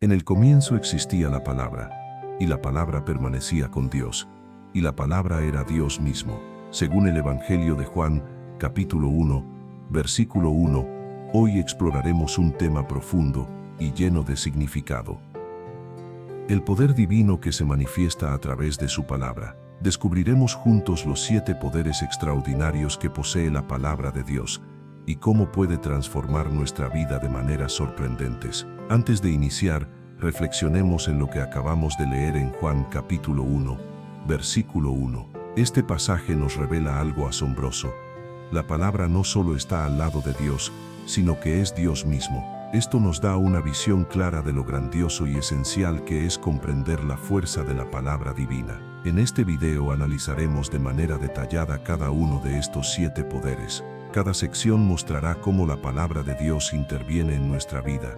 En el comienzo existía la palabra, y la palabra permanecía con Dios, y la palabra era Dios mismo. Según el Evangelio de Juan, capítulo 1, versículo 1, hoy exploraremos un tema profundo y lleno de significado. El poder divino que se manifiesta a través de su palabra. Descubriremos juntos los 7 poderes extraordinarios que posee la palabra de Dios y cómo puede transformar nuestra vida de maneras sorprendentes. Antes de iniciar, reflexionemos en lo que acabamos de leer en Juan capítulo 1, versículo 1. Este pasaje nos revela algo asombroso. La palabra no solo está al lado de Dios, sino que es Dios mismo. Esto nos da una visión clara de lo grandioso y esencial que es comprender la fuerza de la palabra divina. En este video analizaremos de manera detallada cada uno de estos 7 poderes. Cada sección mostrará cómo la palabra de Dios interviene en nuestra vida,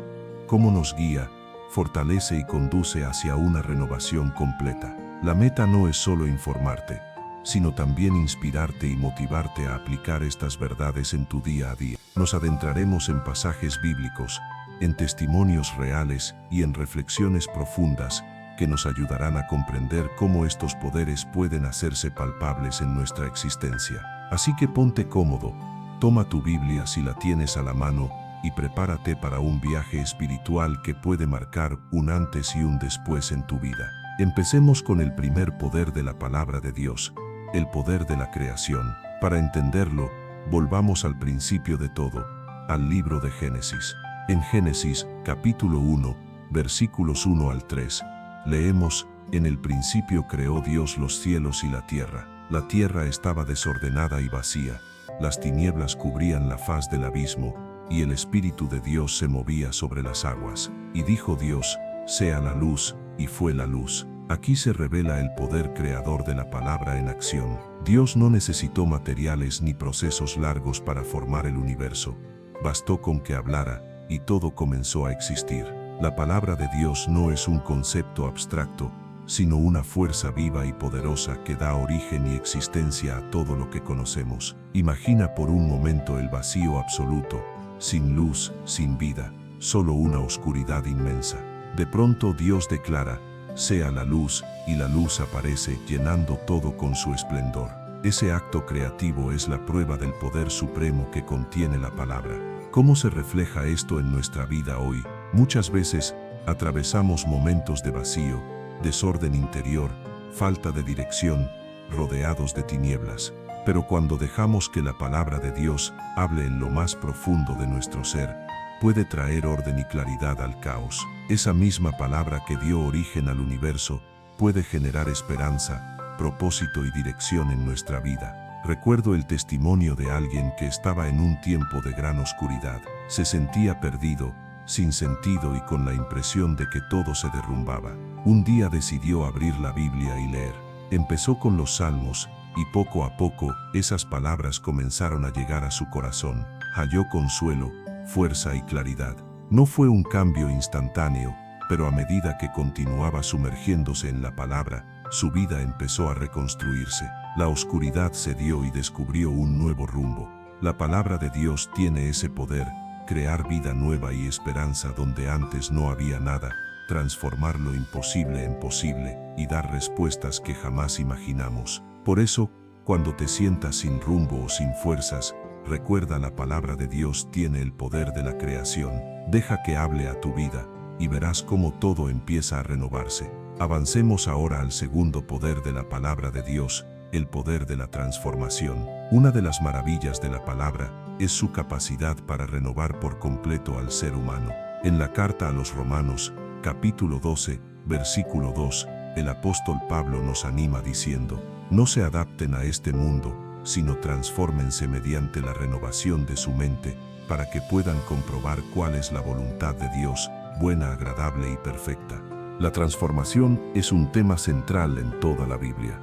cómo nos guía, fortalece y conduce hacia una renovación completa. La meta no es solo informarte, sino también inspirarte y motivarte a aplicar estas verdades en tu día a día. Nos adentraremos en pasajes bíblicos, en testimonios reales y en reflexiones profundas que nos ayudarán a comprender cómo estos poderes pueden hacerse palpables en nuestra existencia. Así que ponte cómodo, toma tu Biblia si la tienes a la mano y prepárate para un viaje espiritual que puede marcar un antes y un después en tu vida. Empecemos con el primer poder de la palabra de Dios, el poder de la creación. Para entenderlo, volvamos al principio de todo, al libro de Génesis. En Génesis, capítulo 1, versículos 1 al 3, leemos: En el principio creó Dios los cielos y la tierra. La tierra estaba desordenada y vacía, las tinieblas cubrían la faz del abismo, y el Espíritu de Dios se movía sobre las aguas. Y dijo Dios: sea la luz, y fue la luz. Aquí se revela el poder creador de la palabra en acción. Dios no necesitó materiales ni procesos largos para formar el universo. Bastó con que hablara, y todo comenzó a existir. La palabra de Dios no es un concepto abstracto, sino una fuerza viva y poderosa que da origen y existencia a todo lo que conocemos. Imagina por un momento el vacío absoluto, sin luz, sin vida, solo una oscuridad inmensa. De pronto Dios declara: sea la luz, y la luz aparece llenando todo con su esplendor. Ese acto creativo es la prueba del poder supremo que contiene la palabra. ¿Cómo se refleja esto en nuestra vida hoy? Muchas veces atravesamos momentos de vacío, desorden interior, falta de dirección, rodeados de tinieblas. Pero cuando dejamos que la palabra de Dios hable en lo más profundo de nuestro ser, puede traer orden y claridad al caos. Esa misma palabra que dio origen al universo puede generar esperanza, propósito y dirección en nuestra vida. Recuerdo el testimonio de alguien que estaba en un tiempo de gran oscuridad. Se sentía perdido, sin sentido y con la impresión de que todo se derrumbaba. Un día decidió abrir la Biblia y leer. Empezó con los Salmos, y poco a poco esas palabras comenzaron a llegar a su corazón. Halló consuelo, fuerza y claridad. No fue un cambio instantáneo, pero a medida que continuaba sumergiéndose en la palabra, su vida empezó a reconstruirse. La oscuridad cedió y descubrió un nuevo rumbo. La palabra de Dios tiene ese poder: crear vida nueva y esperanza donde antes no había nada, transformar lo imposible en posible y dar respuestas que jamás imaginamos. Por eso, cuando te sientas sin rumbo o sin fuerzas, recuerda, la palabra de Dios tiene el poder de la creación. Deja que hable a tu vida y verás cómo todo empieza a renovarse. Avancemos ahora al segundo poder de la palabra de Dios, el poder de la transformación. Una de las maravillas de la palabra es su capacidad para renovar por completo al ser humano. En la carta a los Romanos, capítulo 12, versículo 2, el apóstol Pablo nos anima diciendo: no se adapten a este mundo, sino transfórmense mediante la renovación de su mente, para que puedan comprobar cuál es la voluntad de Dios, buena, agradable y perfecta. La transformación es un tema central en toda la Biblia.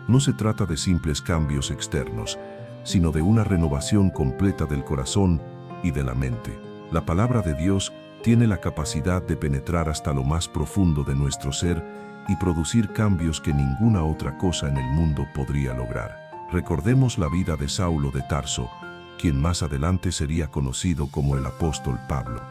No se trata de simples cambios externos, sino de una renovación completa del corazón y de la mente. La palabra de Dios tiene la capacidad de penetrar hasta lo más profundo de nuestro ser y producir cambios que ninguna otra cosa en el mundo podría lograr. Recordemos la vida de Saulo de Tarso, quien más adelante sería conocido como el apóstol Pablo.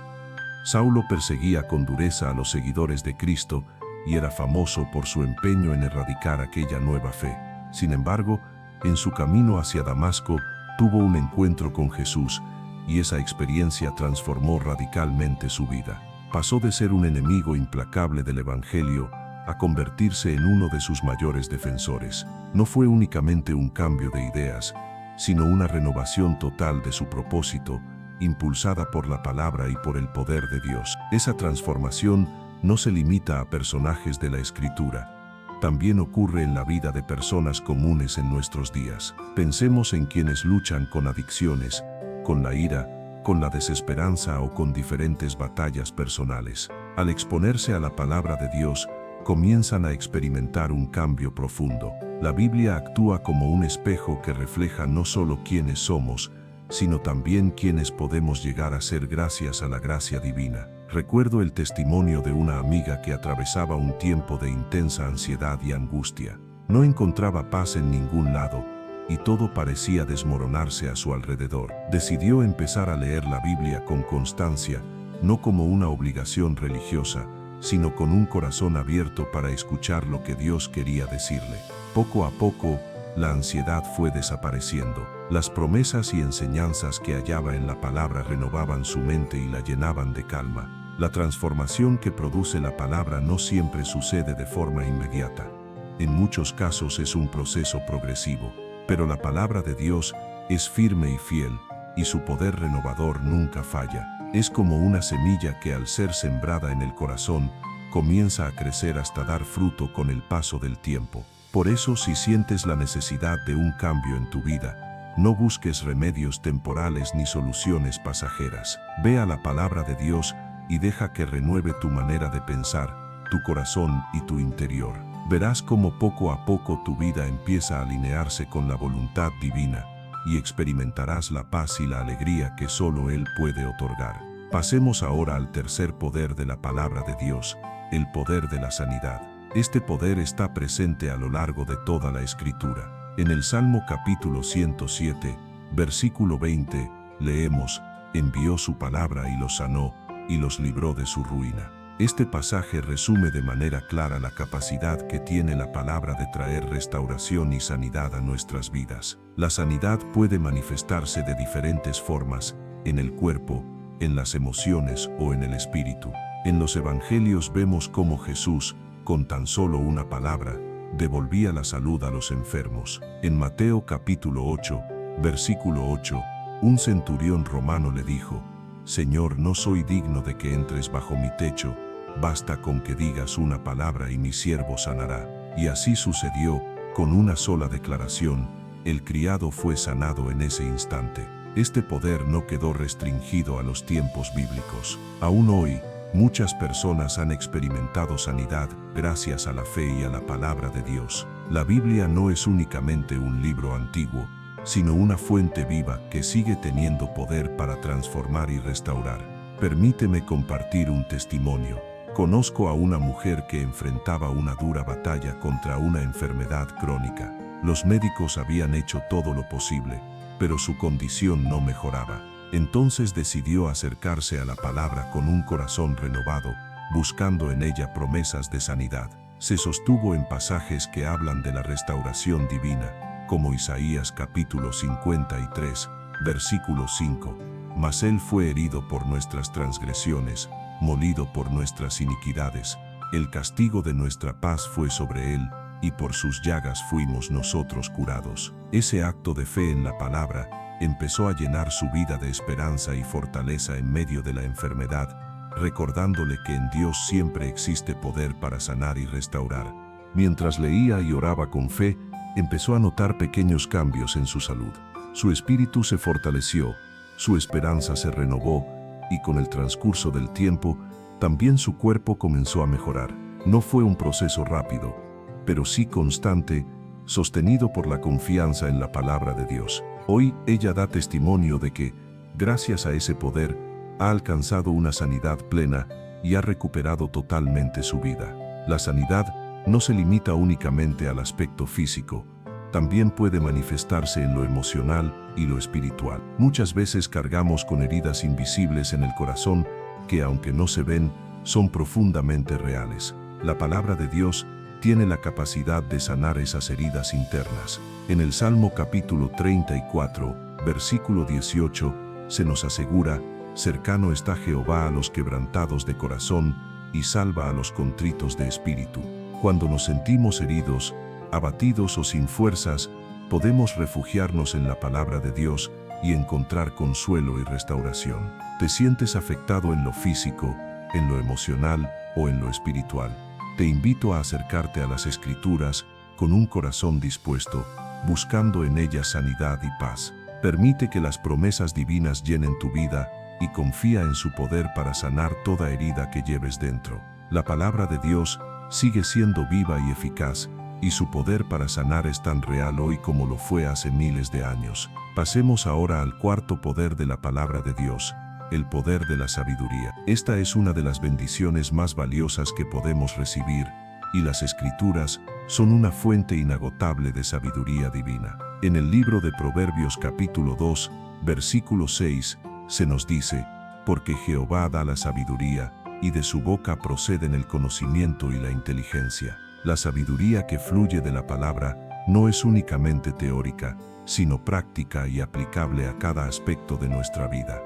Saulo perseguía con dureza a los seguidores de Cristo y era famoso por su empeño en erradicar aquella nueva fe. Sin embargo, en su camino hacia Damasco, tuvo un encuentro con Jesús y esa experiencia transformó radicalmente su vida. Pasó de ser un enemigo implacable del Evangelio a convertirse en uno de sus mayores defensores. No fue únicamente un cambio de ideas, sino una renovación total de su propósito, impulsada por la palabra y por el poder de Dios. Esa transformación no se limita a personajes de la Escritura. También ocurre en la vida de personas comunes en nuestros días. Pensemos en quienes luchan con adicciones, con la ira, con la desesperanza o con diferentes batallas personales. Al exponerse a la palabra de Dios, comienzan a experimentar un cambio profundo. La Biblia actúa como un espejo que refleja no solo quiénes somos, sino también quiénes podemos llegar a ser gracias a la gracia divina. Recuerdo el testimonio de una amiga que atravesaba un tiempo de intensa ansiedad y angustia. No encontraba paz en ningún lado, y todo parecía desmoronarse a su alrededor. Decidió empezar a leer la Biblia con constancia, no como una obligación religiosa, sino con un corazón abierto para escuchar lo que Dios quería decirle. Poco a poco, la ansiedad fue desapareciendo. Las promesas y enseñanzas que hallaba en la palabra renovaban su mente y la llenaban de calma. La transformación que produce la palabra no siempre sucede de forma inmediata. En muchos casos es un proceso progresivo, pero la palabra de Dios es firme y fiel, y su poder renovador nunca falla. Es como una semilla que al ser sembrada en el corazón, comienza a crecer hasta dar fruto con el paso del tiempo. Por eso, si sientes la necesidad de un cambio en tu vida, no busques remedios temporales ni soluciones pasajeras. Ve a la palabra de Dios y deja que renueve tu manera de pensar, tu corazón y tu interior. Verás cómo poco a poco tu vida empieza a alinearse con la voluntad divina y experimentarás la paz y la alegría que solo Él puede otorgar. Pasemos ahora al tercer poder de la palabra de Dios, el poder de la sanidad. Este poder está presente a lo largo de toda la Escritura. En el Salmo capítulo 107, versículo 20, leemos: «Envió su palabra y los sanó, y los libró de su ruina». Este pasaje resume de manera clara la capacidad que tiene la palabra de traer restauración y sanidad a nuestras vidas. La sanidad puede manifestarse de diferentes formas, en el cuerpo, en las emociones o en el espíritu. En los evangelios vemos cómo Jesús, con tan solo una palabra, devolvía la salud a los enfermos. En Mateo capítulo 8, versículo 8, un centurión romano le dijo: «Señor, no soy digno de que entres bajo mi techo, basta con que digas una palabra y mi siervo sanará». Y así sucedió. Con una sola declaración, el criado fue sanado en ese instante. Este poder no quedó restringido a los tiempos bíblicos. Aún hoy, muchas personas han experimentado sanidad gracias a la fe y a la palabra de Dios. La Biblia no es únicamente un libro antiguo, sino una fuente viva que sigue teniendo poder para transformar y restaurar. Permíteme compartir un testimonio. Conozco a una mujer que enfrentaba una dura batalla contra una enfermedad crónica. Los médicos habían hecho todo lo posible, pero su condición no mejoraba. Entonces decidió acercarse a la palabra con un corazón renovado, buscando en ella promesas de sanidad. Se sostuvo en pasajes que hablan de la restauración divina, como Isaías capítulo 53, versículo 5. «Mas Él fue herido por nuestras transgresiones, molido por nuestras iniquidades. El castigo de nuestra paz fue sobre Él, y por sus llagas fuimos nosotros curados». Ese acto de fe en la palabra empezó a llenar su vida de esperanza y fortaleza en medio de la enfermedad, recordándole que en Dios siempre existe poder para sanar y restaurar. Mientras leía y oraba con fe, empezó a notar pequeños cambios en su salud. Su espíritu se fortaleció, su esperanza se renovó, y con el transcurso del tiempo, también su cuerpo comenzó a mejorar. No fue un proceso rápido, pero sí constante, sostenido por la confianza en la palabra de Dios. Hoy ella da testimonio de que, gracias a ese poder, ha alcanzado una sanidad plena y ha recuperado totalmente su vida. La sanidad no se limita únicamente al aspecto físico, también puede manifestarse en lo emocional y lo espiritual. Muchas veces cargamos con heridas invisibles en el corazón que aunque no se ven, son profundamente reales. La palabra de Dios tiene la capacidad de sanar esas heridas internas. En el Salmo capítulo 34, versículo 18, se nos asegura: cercano está Jehová a los quebrantados de corazón y salva a los contritos de espíritu. Cuando nos sentimos heridos, abatidos o sin fuerzas, podemos refugiarnos en la palabra de Dios y encontrar consuelo y restauración. ¿Te sientes afectado en lo físico, en lo emocional o en lo espiritual? Te invito a acercarte a las Escrituras con un corazón dispuesto, buscando en ellas sanidad y paz. Permite que las promesas divinas llenen tu vida y confía en su poder para sanar toda herida que lleves dentro. La palabra de Dios sigue siendo viva y eficaz, y su poder para sanar es tan real hoy como lo fue hace miles de años. Pasemos ahora al cuarto poder de la palabra de Dios, el poder de la sabiduría. Esta es una de las bendiciones más valiosas que podemos recibir, y las Escrituras son una fuente inagotable de sabiduría divina. En el libro de Proverbios capítulo 2, versículo 6, se nos dice: porque Jehová da la sabiduría, y de su boca proceden el conocimiento y la inteligencia. La sabiduría que fluye de la palabra no es únicamente teórica, sino práctica y aplicable a cada aspecto de nuestra vida.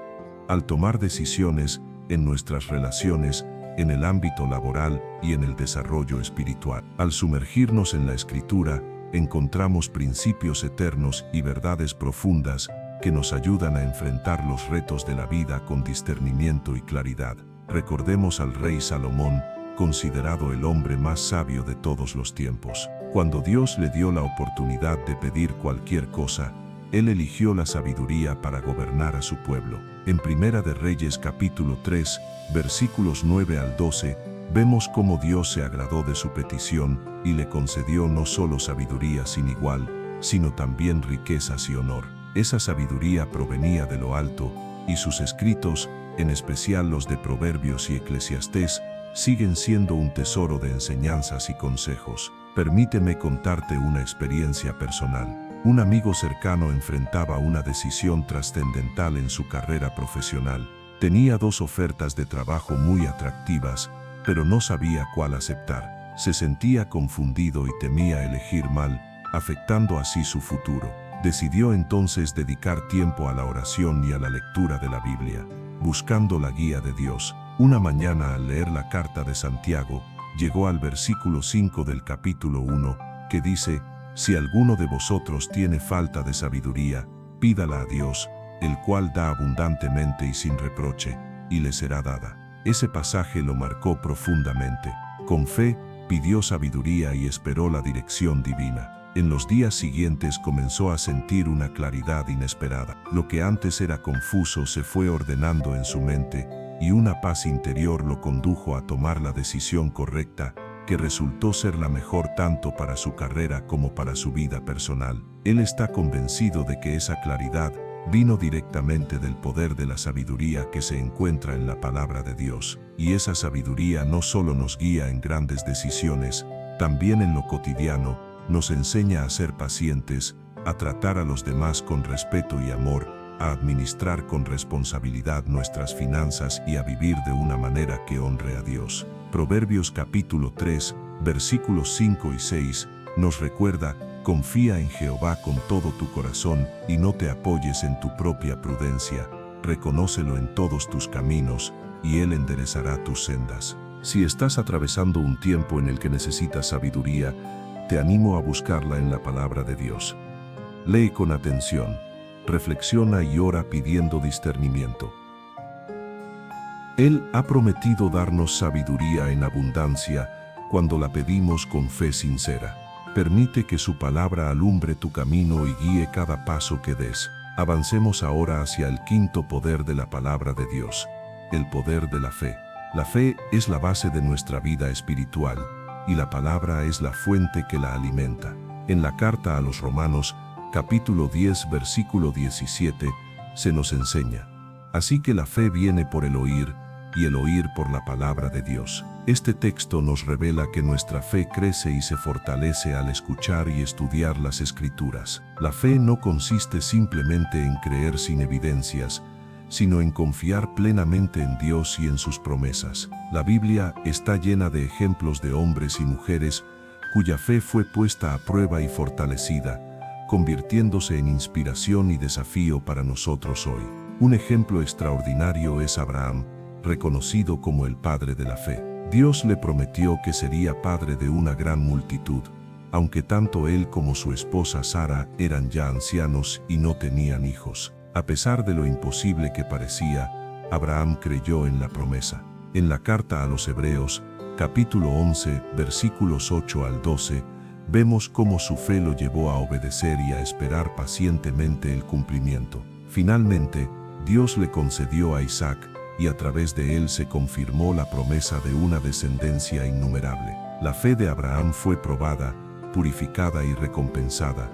Al tomar decisiones en nuestras relaciones, en el ámbito laboral y en el desarrollo espiritual. Al sumergirnos en la Escritura, encontramos principios eternos y verdades profundas que nos ayudan a enfrentar los retos de la vida con discernimiento y claridad. Recordemos al rey Salomón, considerado el hombre más sabio de todos los tiempos. Cuando Dios le dio la oportunidad de pedir cualquier cosa, él eligió la sabiduría para gobernar a su pueblo. En Primera de Reyes capítulo 3, versículos 9 al 12, vemos cómo Dios se agradó de su petición y le concedió no solo sabiduría sin igual, sino también riquezas y honor. Esa sabiduría provenía de lo alto, y sus escritos, en especial los de Proverbios y Eclesiastés, siguen siendo un tesoro de enseñanzas y consejos. Permíteme contarte una experiencia personal. Un amigo cercano enfrentaba una decisión trascendental en su carrera profesional. Tenía 2 ofertas de trabajo muy atractivas, pero no sabía cuál aceptar. Se sentía confundido y temía elegir mal, afectando así su futuro. Decidió entonces dedicar tiempo a la oración y a la lectura de la Biblia, buscando la guía de Dios. Una mañana, al leer la carta de Santiago, llegó al versículo 5 del capítulo 1, que dice: si alguno de vosotros tiene falta de sabiduría, pídala a Dios, el cual da abundantemente y sin reproche, y le será dada. Ese pasaje lo marcó profundamente. Con fe, pidió sabiduría y esperó la dirección divina. En los días siguientes comenzó a sentir una claridad inesperada. Lo que antes era confuso se fue ordenando en su mente, y una paz interior lo condujo a tomar la decisión correcta, que resultó ser la mejor tanto para su carrera como para su vida personal. Él está convencido de que esa claridad vino directamente del poder de la sabiduría que se encuentra en la palabra de Dios. Y esa sabiduría no solo nos guía en grandes decisiones, también en lo cotidiano, nos enseña a ser pacientes, a tratar a los demás con respeto y amor, a administrar con responsabilidad nuestras finanzas y a vivir de una manera que honre a Dios. Proverbios capítulo 3, versículos 5 y 6, nos recuerda: confía en Jehová con todo tu corazón y no te apoyes en tu propia prudencia, reconócelo en todos tus caminos, y Él enderezará tus sendas. Si estás atravesando un tiempo en el que necesitas sabiduría, te animo a buscarla en la palabra de Dios. Lee con atención, reflexiona y ora pidiendo discernimiento. Él ha prometido darnos sabiduría en abundancia cuando la pedimos con fe sincera. Permite que su palabra alumbre tu camino y guíe cada paso que des. Avancemos ahora hacia el quinto poder de la palabra de Dios, el poder de la fe. La fe es la base de nuestra vida espiritual, y la palabra es la fuente que la alimenta. En la carta a los Romanos, capítulo 10, versículo 17, se nos enseña: así que la fe viene por el oír, y el oír por la palabra de Dios. Este texto nos revela que nuestra fe crece y se fortalece al escuchar y estudiar las Escrituras. La fe no consiste simplemente en creer sin evidencias, sino en confiar plenamente en Dios y en sus promesas. La Biblia está llena de ejemplos de hombres y mujeres cuya fe fue puesta a prueba y fortalecida, convirtiéndose en inspiración y desafío para nosotros hoy. Un ejemplo extraordinario es Abraham, reconocido como el padre de la fe. Dios le prometió que sería padre de una gran multitud, aunque tanto él como su esposa Sara eran ya ancianos y no tenían hijos. A pesar de lo imposible que parecía, Abraham creyó en la promesa. En la carta a los Hebreos, capítulo 11, versículos 8 al 12, vemos cómo su fe lo llevó a obedecer y a esperar pacientemente el cumplimiento. Finalmente, Dios le concedió a Isaac, y a través de él se confirmó la promesa de una descendencia innumerable. La fe de Abraham fue probada, purificada y recompensada,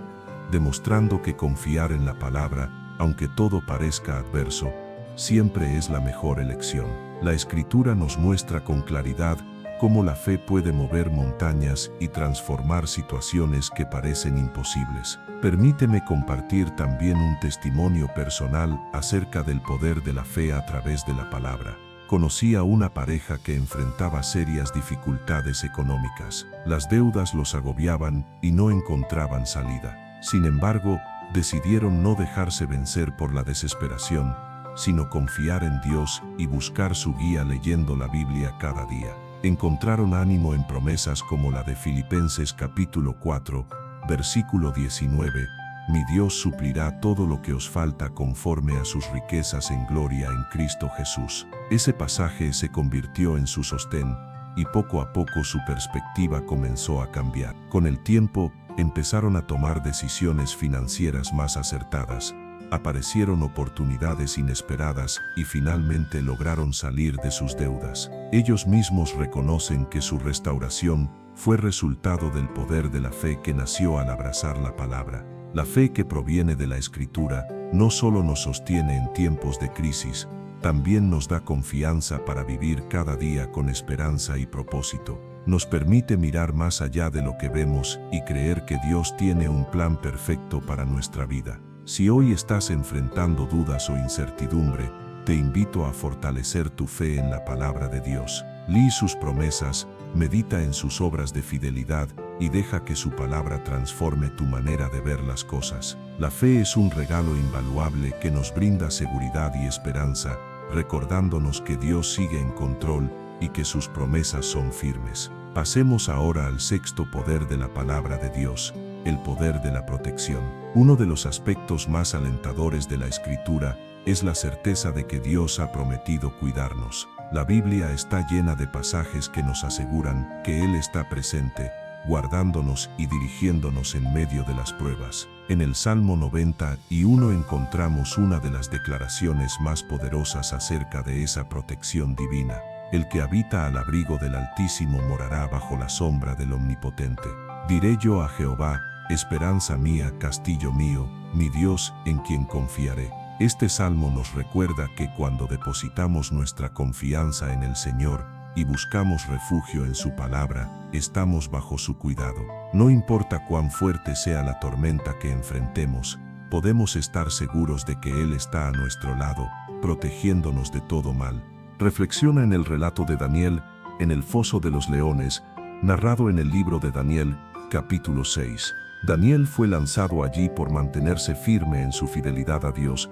demostrando que confiar en la palabra, aunque todo parezca adverso, siempre es la mejor elección. La Escritura nos muestra con claridad cómo la fe puede mover montañas y transformar situaciones que parecen imposibles. Permíteme compartir también un testimonio personal acerca del poder de la fe a través de la palabra. Conocí a una pareja que enfrentaba serias dificultades económicas. Las deudas los agobiaban y no encontraban salida. Sin embargo, decidieron no dejarse vencer por la desesperación, sino confiar en Dios y buscar su guía leyendo la Biblia cada día. Encontraron ánimo en promesas como la de Filipenses capítulo 4, versículo 19, «Mi Dios suplirá todo lo que os falta conforme a sus riquezas en gloria en Cristo Jesús». Ese pasaje se convirtió en su sostén, y poco a poco su perspectiva comenzó a cambiar. Con el tiempo, empezaron a tomar decisiones financieras más acertadas, aparecieron oportunidades inesperadas y finalmente lograron salir de sus deudas. Ellos mismos reconocen que su restauración fue resultado del poder de la fe que nació al abrazar la palabra. La fe que proviene de la Escritura no solo nos sostiene en tiempos de crisis, también nos da confianza para vivir cada día con esperanza y propósito. Nos permite mirar más allá de lo que vemos y creer que Dios tiene un plan perfecto para nuestra vida. Si hoy estás enfrentando dudas o incertidumbre, te invito a fortalecer tu fe en la palabra de Dios. Lee sus promesas, medita en sus obras de fidelidad y deja que su palabra transforme tu manera de ver las cosas. La fe es un regalo invaluable que nos brinda seguridad y esperanza, recordándonos que Dios sigue en control y que sus promesas son firmes. Pasemos ahora al sexto poder de la palabra de Dios, el poder de la protección. Uno de los aspectos más alentadores de la Escritura es la certeza de que Dios ha prometido cuidarnos. La Biblia está llena de pasajes que nos aseguran que Él está presente, guardándonos y dirigiéndonos en medio de las pruebas. En el Salmo 91 encontramos una de las declaraciones más poderosas acerca de esa protección divina. El que habita al abrigo del Altísimo morará bajo la sombra del Omnipotente. Diré yo a Jehová, esperanza mía, castillo mío, mi Dios, en quien confiaré. Este salmo nos recuerda que cuando depositamos nuestra confianza en el Señor y buscamos refugio en su palabra, estamos bajo su cuidado. No importa cuán fuerte sea la tormenta que enfrentemos, podemos estar seguros de que Él está a nuestro lado, protegiéndonos de todo mal. Reflexiona en el relato de Daniel, en el foso de los leones, narrado en el libro de Daniel, capítulo 6. Daniel fue lanzado allí por mantenerse firme en su fidelidad a Dios,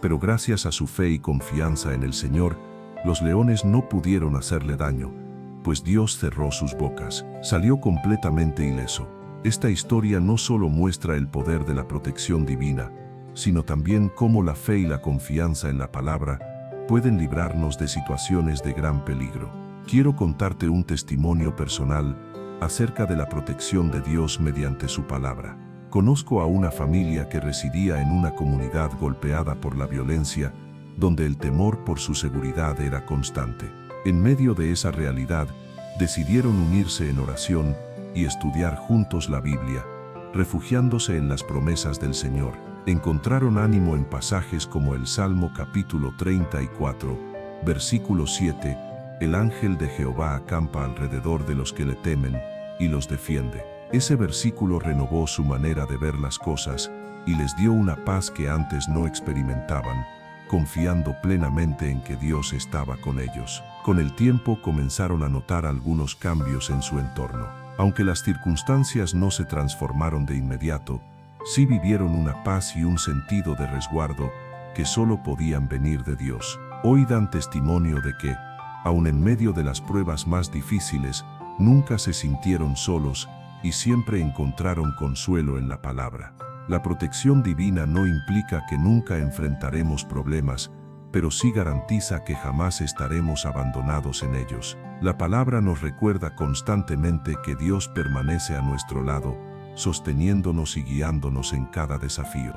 pero gracias a su fe y confianza en el Señor, los leones no pudieron hacerle daño, pues Dios cerró sus bocas. Salió completamente ileso. Esta historia no solo muestra el poder de la protección divina, sino también cómo la fe y la confianza en la palabra pueden librarnos de situaciones de gran peligro. Quiero contarte un testimonio personal acerca de la protección de Dios mediante su palabra. Conozco a una familia que residía en una comunidad golpeada por la violencia, donde el temor por su seguridad era constante. En medio de esa realidad, decidieron unirse en oración y estudiar juntos la Biblia, refugiándose en las promesas del Señor. Encontraron ánimo en pasajes como el Salmo capítulo 34, versículo 7, «El ángel de Jehová acampa alrededor de los que le temen y los defiende». Ese versículo renovó su manera de ver las cosas y les dio una paz que antes no experimentaban, confiando plenamente en que Dios estaba con ellos. Con el tiempo comenzaron a notar algunos cambios en su entorno. Aunque las circunstancias no se transformaron de inmediato, sí vivieron una paz y un sentido de resguardo que solo podían venir de Dios. Hoy dan testimonio de que, aun en medio de las pruebas más difíciles, nunca se sintieron solos y siempre encontraron consuelo en la palabra. La protección divina no implica que nunca enfrentaremos problemas, pero sí garantiza que jamás estaremos abandonados en ellos. La palabra nos recuerda constantemente que Dios permanece a nuestro lado, sosteniéndonos y guiándonos en cada desafío.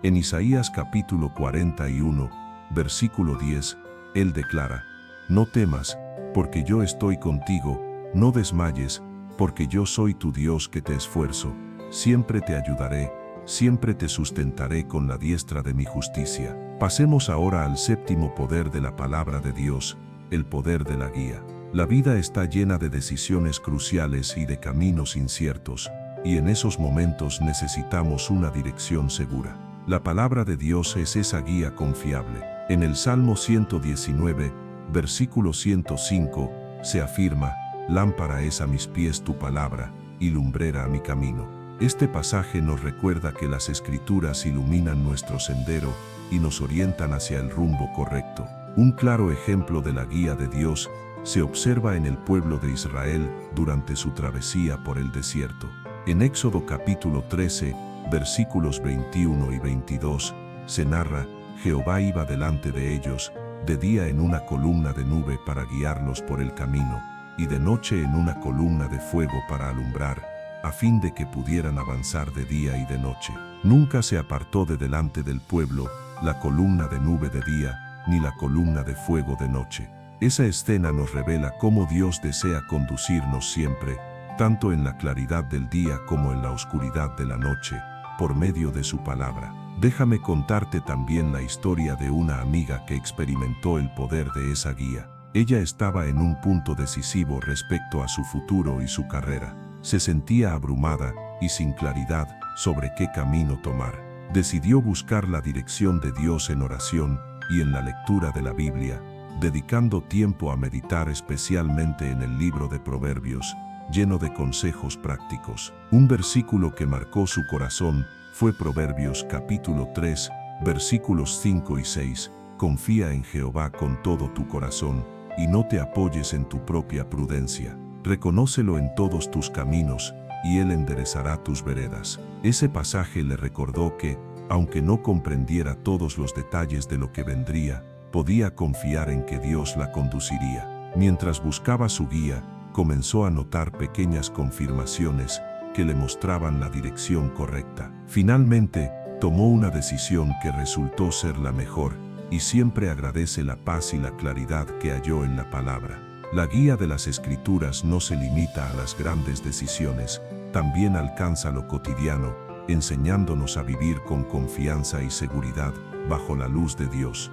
En Isaías capítulo 41, versículo 10, Él declara: «No temas, porque yo estoy contigo, no desmayes, porque yo soy tu Dios que te esfuerzo, siempre te ayudaré, siempre te sustentaré con la diestra de mi justicia». Pasemos ahora al séptimo poder de la palabra de Dios, el poder de la guía. La vida está llena de decisiones cruciales y de caminos inciertos, y en esos momentos necesitamos una dirección segura. La palabra de Dios es esa guía confiable. En el Salmo 119, versículo 105, se afirma: «Lámpara es a mis pies tu palabra, y lumbrera a mi camino». Este pasaje nos recuerda que las Escrituras iluminan nuestro sendero y nos orientan hacia el rumbo correcto. Un claro ejemplo de la guía de Dios se observa en el pueblo de Israel durante su travesía por el desierto. En Éxodo capítulo 13, versículos 21 y 22, se narra: «Jehová iba delante de ellos, de día en una columna de nube para guiarlos por el camino, y de noche en una columna de fuego para alumbrar, a fin de que pudieran avanzar de día y de noche. Nunca se apartó de delante del pueblo la columna de nube de día, ni la columna de fuego de noche». Esa escena nos revela cómo Dios desea conducirnos siempre, tanto en la claridad del día como en la oscuridad de la noche, por medio de su palabra. Déjame contarte también la historia de una amiga que experimentó el poder de esa guía. Ella estaba en un punto decisivo respecto a su futuro y su carrera. Se sentía abrumada y sin claridad sobre qué camino tomar. Decidió buscar la dirección de Dios en oración y en la lectura de la Biblia, dedicando tiempo a meditar especialmente en el libro de Proverbios, lleno de consejos prácticos. Un versículo que marcó su corazón fue Proverbios capítulo 3, versículos 5 y 6. «Confía en Jehová con todo tu corazón, y no te apoyes en tu propia prudencia. Reconócelo en todos tus caminos, y Él enderezará tus veredas». Ese pasaje le recordó que, aunque no comprendiera todos los detalles de lo que vendría, podía confiar en que Dios la conduciría. Mientras buscaba su guía, comenzó a notar pequeñas confirmaciones que le mostraban la dirección correcta. Finalmente, tomó una decisión que resultó ser la mejor, y siempre agradece la paz y la claridad que halló en la palabra. La guía de las Escrituras no se limita a las grandes decisiones, también alcanza lo cotidiano, enseñándonos a vivir con confianza y seguridad bajo la luz de Dios.